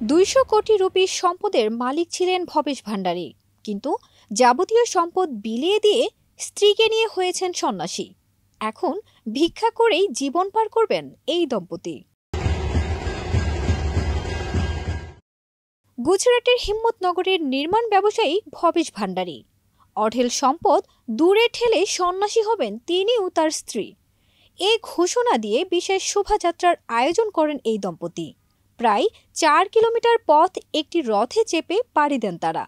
২০০ কোটি রুপির সম্পদের মালিক ছিলেন ভবেশ ভান্ডারী, কিন্তু যাবতীয় সম্পদ বিলিয়ে দিয়ে স্ত্রীকে নিয়ে হয়েছেন সন্ন্যাসী। এখন ভিক্ষা করেই জীবন পার করবেন এই দম্পতি। গুজরাটের হিম্মতনগরের নির্মাণ ব্যবসায়ী ভবেশ ভান্ডারী অঢেল সম্পদ দূরে ঠেলে সন্ন্যাসী হবেন তিনি ও তার স্ত্রী। এই ঘোষণা দিয়ে বিশেষ শোভাযাত্রার আয়োজন করেন এই দম্পতি। প্রায় ৪ কিলোমিটার পথ একটি রথে চেপে পাড়ি দেন তারা।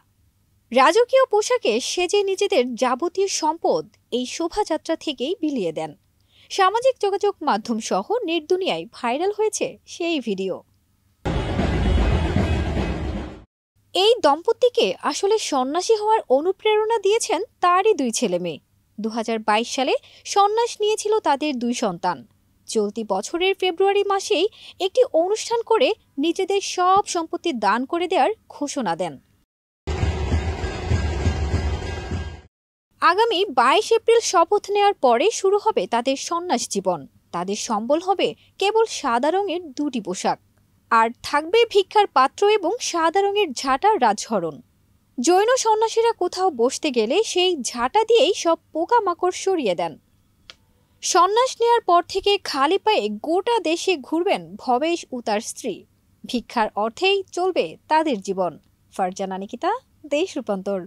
রাজকীয় পোশাকে সেজে নিজেদের যাবতীয় সম্পদ এই শোভাযাত্রা থেকেই বিলিয়ে দেন। সামাজিক যোগাযোগ মাধ্যম সহ নেটদুনিয়ায় ভাইরাল হয়েছে সেই ভিডিও। এই দম্পতিকে আসলে সন্ন্যাসী হওয়ার অনুপ্রেরণা দিয়েছেন তারই ২ ছেলে মেয়ে। ২০২২ সালে সন্ন্যাস নিয়েছিল তাদের ২ সন্তান। চলতি বছরের ফেব্রুয়ারি মাসেই একটি অনুষ্ঠান করে নিজেদের সব সম্পত্তি দান করে দেওয়ার ঘোষণা দেন। আগামী ২২ এপ্রিল শপথ নেওয়ার পরে শুরু হবে তাদের সন্ন্যাস জীবন। তাদের সম্বল হবে কেবল সাদা রঙের ২টি পোশাক, আর থাকবে ভিক্ষার পাত্র এবং সাদা রঙের ঝাঁটা রাজহরণ। জৈন সন্ন্যাসীরা কোথাও বসতে গেলে সেই ঝাঁটা দিয়েই সব পোকামাকড় সরিয়ে দেন। সন্ন্যাস নেওয়ার পর থেকে খালি পায়ে গোটা দেশে ঘুরবেন ভবেশ ও তার স্ত্রী। ভিক্ষার অর্থেই চলবে তাদের জীবন। ফারজানা নিকিতা, দেশ রূপান্তর।